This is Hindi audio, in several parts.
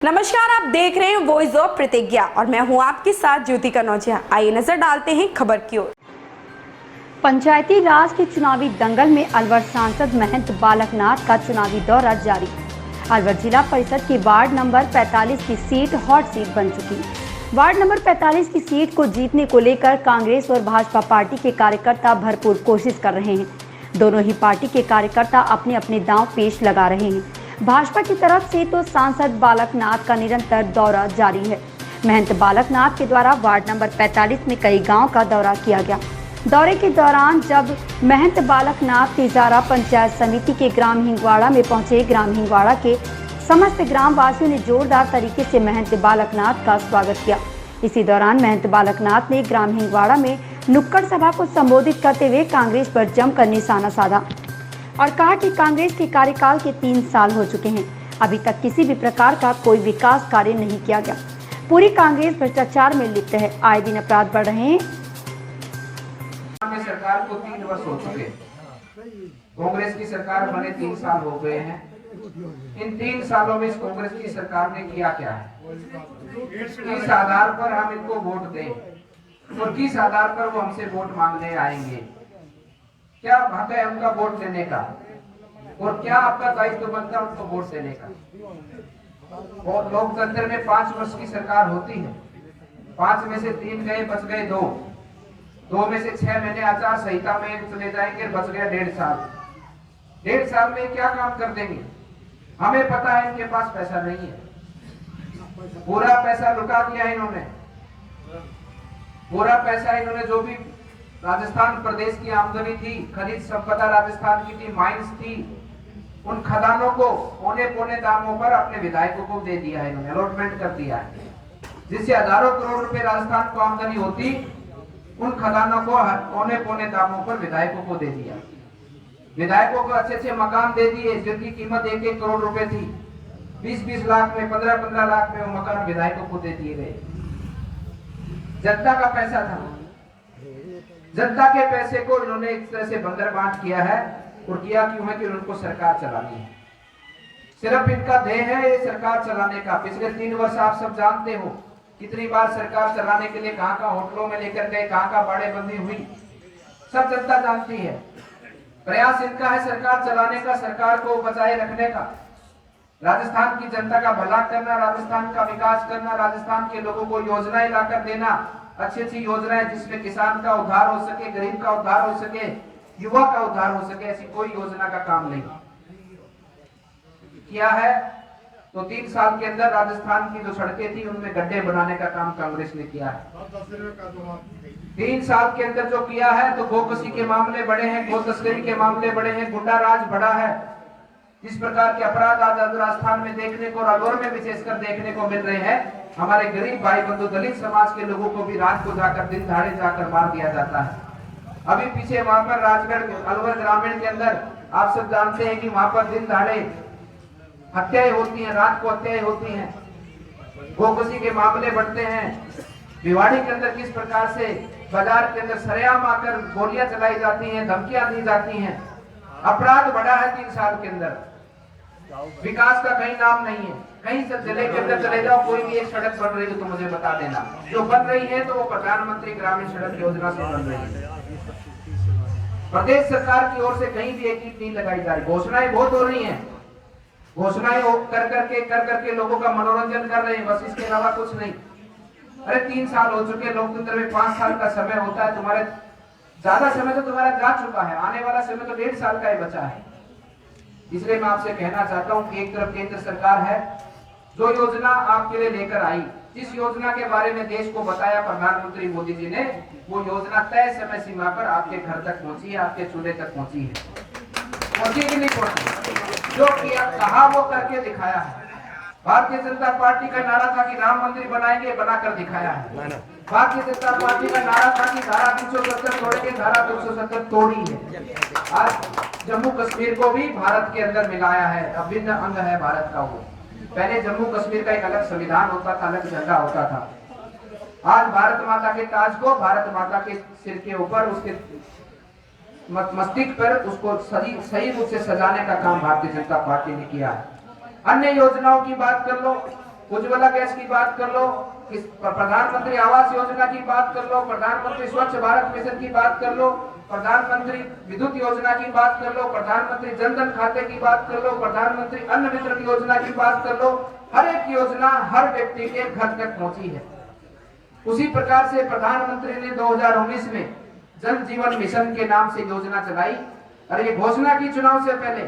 नमस्कार, आप देख रहे हैं वॉइस ऑफ प्रतिज्ञा और मैं हूं आपके साथ ज्योति कनौजिया। आइए नजर डालते हैं खबर की ओर। पंचायती राज के चुनावी दंगल में अलवर सांसद महंत बालकनाथ का चुनावी दौरा जारी। अलवर जिला परिषद की वार्ड नंबर 45 की सीट हॉट सीट बन चुकी। वार्ड नंबर 45 की सीट को जीतने को लेकर कांग्रेस और भाजपा पार्टी के कार्यकर्ता भरपूर कोशिश कर रहे हैं। दोनों ही पार्टी के कार्यकर्ता अपने अपने दांव पेश लगा रहे हैं। भाजपा की तरफ से तो सांसद बालकनाथ का निरंतर दौरा जारी है। महंत बालकनाथ के द्वारा वार्ड नंबर 45 में कई गांव का दौरा किया गया। दौरे के दौरान जब महंत बालकनाथ तिजारा पंचायत समिति के ग्राम हिंगवाड़ा में पहुंचे, ग्राम हिंगवाड़ा के समस्त ग्राम वासियों ने जोरदार तरीके से महंत बालकनाथ का स्वागत किया। इसी दौरान महंत बालकनाथ ने ग्राम हिंगवाड़ा में नुक्कड़ सभा को संबोधित करते हुए कांग्रेस पर जमकर निशाना साधा और कहा कि कांग्रेस के कार्यकाल के 3 साल हो चुके हैं, अभी तक किसी भी प्रकार का कोई विकास कार्य नहीं किया गया। पूरी कांग्रेस भ्रष्टाचार में लिप्त है, आए दिन अपराध बढ़ रहे हैं। सरकार को 3 वर्ष हो चुके, कांग्रेस की सरकार बने 3 साल हो गए हैं। इन 3 सालों में इस कांग्रेस की सरकार ने किया क्या है, किस आधार पर हम इनको वोट दें और किस आधार पर वो हमसे वोट मांगने आएंगे, क्या हक है उनका वोट देने का और क्या आपका दायित्व बनता है उनको वोट देने का। और लोकतंत्र में 5 वर्ष की सरकार होती है, 5 में से 3 गए, बच गए 2 में से 6 महीने आचार संहिता में चले जाएंगे, बच गया 1.5 साल। 1.5 साल में क्या काम कर देंगे, हमें पता है इनके पास पैसा नहीं है, पूरा पैसा लुटा दिया इन्होंने। पूरा पैसा इन्होंने जो भी राजस्थान प्रदेश की आमदनी थी, खनिज संपदा राजस्थान की थी, माइंस थी, उन खदानों को पौने पौने दामों पर अपने विधायकों को दे दिया है, इन्होंने अलॉटमेंट कर दिया है, जिससे हजारों करोड़ रुपए राजस्थान को आमदनी होती, उन खदानों को पौने पौने दामों पर विधायकों को दे दिया। विधायकों को अच्छे अच्छे मकान दे दिए जिनकी कीमत 1-1 करोड़ रुपए थी, 20-20 लाख में, 15-15 लाख में वो मकान विधायकों को दे दिए गए। जनता का पैसा था, जनता के पैसे को इन्होंने एक तरह से बंदर बांट किया है। और किया क्यों है कि उनको सरकार चलानी है, सिर्फ इनका ध्येय है ये सरकार चलाने का। पिछले 3 वर्ष आप सब जानते हो कितनी बार सरकार चलाने के लिए कहां होटलों में लेकर गए, कहां बाड़ेबंदी हुई, सब जनता जानती है। प्रयास इनका है सरकार चलाने का, सरकार को बचाए रखने का, राजस्थान की जनता का भला करना, राजस्थान का विकास करना, राजस्थान के लोगों को योजनाएं लाकर देना, अच्छी अच्छी योजनाएं जिसमें किसान का उद्धार हो सके, गरीब का उद्धार हो सके, युवा का उद्धार हो सके, ऐसी कोई योजना का काम नहीं किया है। तो 3 साल के अंदर राजस्थान की जो सड़कें थी उनमें गड्ढे बनाने का काम कांग्रेस ने किया है। 3 साल के अंदर जो किया है, तो गोकशी के मामले बढ़े हैं, गो तस्करी के मामले बढ़े हैं, गुंडा राज बढ़ा है। जिस प्रकार के अपराध आज राजस्थान में देखने को, अलवर में विशेषकर देखने को मिल रहे हैं, हमारे गरीब भाई बंधु दलित समाज के लोगों को भी रात को जाकर, दिन दहाड़े जाकर मार दिया जाता है। अभी पीछे वहां पर राजगढ़ अलवर ग्रामीण के अंदर आप सब जानते हैं कि वहां पर दिन दहाड़े हत्याएं होती हैं, रात को हत्याएं होती हैं, गोकशी के मामले बढ़ते हैं। भिवाड़ी के अंदर किस प्रकार से बाजार के अंदर सरेआम आकर गोलियां चलाई जाती हैं, धमकियां दी जाती हैं, अपराध बढ़ा है 3 साल के अंदर। विकास का कहीं नाम नहीं है, कहीं से जिले के अंदर चले जाओ, कोई भी एक सड़क बन रही है तो मुझे बता देना, जो बन रही है तो वो प्रधानमंत्री ग्रामीण सड़क योजना से बन रही है। प्रदेश सरकार की ओर से कहीं भी एक ईंट नहीं लगाई जा रही। घोषणाएं बहुत हो रही हैं, घोषणाएं कर करके लोगों का मनोरंजन कर रहे हैं, बस इसके अलावा कुछ नहीं। अरे 3 साल हो चुके, लोकतंत्र में 5 साल का समय होता है, तुम्हारे ज्यादा समय तो तुम्हारा जा चुका है, आने वाला समय तो 1.5 साल का ही बचा है। इसलिए मैं आपसे कहना चाहता हूं कि एक तरफ केंद्र सरकार है जो योजना आपके लिए लेकर आई, जिस योजना के बारे में देश को बताया प्रधानमंत्री मोदी जी ने, वो योजना तय समय सीमा पर आपके घर तक पहुंची है, आपके चूल्हे तक पहुंची है। पहुंची कि नहीं पहुंची? जो किया कहा वो करके दिखाया है। भारतीय जनता पार्टी का नारा था कि राम मंदिर बनाएंगे, बनाकर दिखाया है। भारतीय जनता पार्टी का नारा था कि धारा 370 तोड़ेंगे, धारा 270 तोड़ी है। आज जम्मू कश्मीर को भी भारत के अंदर मिलाया है, अभिन्न अंग है भारत का वो। पहले जम्मू कश्मीर का एक अलग संविधान होता था, अलग झंडा होता था। आज भारत माता के ताज को भारत माता के सिर के ऊपर, उसके मस्तिष्क पर उसको सही रूप से सजाने का काम भारतीय जनता पार्टी ने किया है। अन्य योजनाओं की बात कर लो, उज्ज्वला गैस की बात कर लो, प्रधानमंत्री आवास योजना की बात कर लो, प्रधानमंत्री स्वच्छ भारत मिशन की बात कर लो, प्रधानमंत्री विद्युत योजना की बात कर लो, प्रधानमंत्री जनधन खाते की बात कर लो, प्रधानमंत्री अन्न वितरण योजना की बात कर लो। हर एक योजना हर व्यक्ति के घर तक पहुंची है। उसी प्रकार से प्रधानमंत्री ने 2019 में जल जीवन मिशन के नाम से योजना चलाई और ये घोषणा की चुनाव से पहले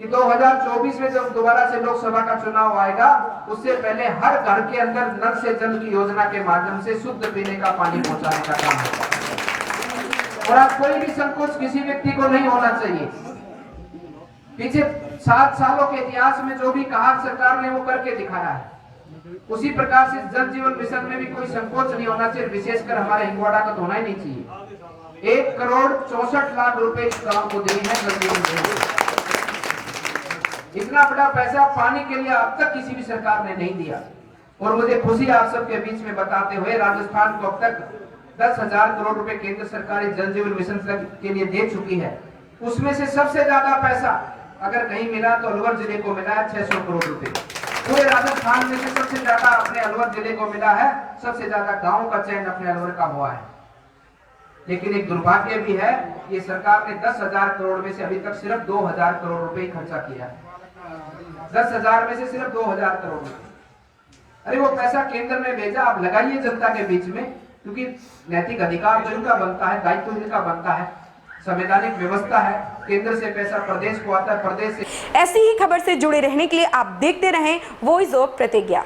कि 2024 में जब दोबारा से लोकसभा का चुनाव आएगा उससे पहले हर घर के अंदर नल से जल की योजना के माध्यम से शुद्ध पीने का पानी पहुंचाने का काम होगा। और आज कोई भी संकोच किसी व्यक्ति को नहीं होना चाहिए। पीछे 7 सालों के इतिहास में जो भी कहा सरकार ने वो करके दिखाया है। उसी प्रकार से जल जीवन मिशन में भी कोई संकोच नहीं होना चाहिए, विशेषकर हमारे हिंदवाड़ा का तो होना ही नहीं चाहिए। 1,64,00,000 रुपए इस गांव को दिए हैं जल जीवन मिशन। इतना बड़ा पैसा पानी के लिए अब तक किसी भी सरकार ने नहीं दिया। और मुझे खुशी आप सबके बीच में बताते हुए राजस्थान को अब तक 10,000 करोड़ रुपए केंद्र सरकार जल जीवन मिशन के लिए दे चुकी है। उसमें से सबसे ज्यादा पैसा अगर कहीं मिला तो अलवर जिले को मिला है 600 करोड़ रुपए। पूरे राजस्थान में से सबसे ज्यादा अपने अलवर जिले को मिला है। सबसे ज्यादा गाँव का चयन अपने अलवर का हुआ है। लेकिन एक दुर्भाग्य भी है, ये सरकार ने 10,000 करोड़ में से अभी तक सिर्फ 2,000 करोड़ रुपए खर्चा किया है। 10,000 में से सिर्फ 2,000 करोड़ रुपए। अरे वो पैसा केंद्र में भेजा, आप लगाइए जनता के बीच में, क्योंकि नैतिक अधिकार तो इनका बनता है, दायित्व इनका बनता है, संवैधानिक व्यवस्था है। केंद्र से पैसा प्रदेश को आता है, प्रदेश से। ऐसी ही खबर से जुड़े रहने के लिए आप देखते रहें वॉइस ऑफ प्रतिज्ञा।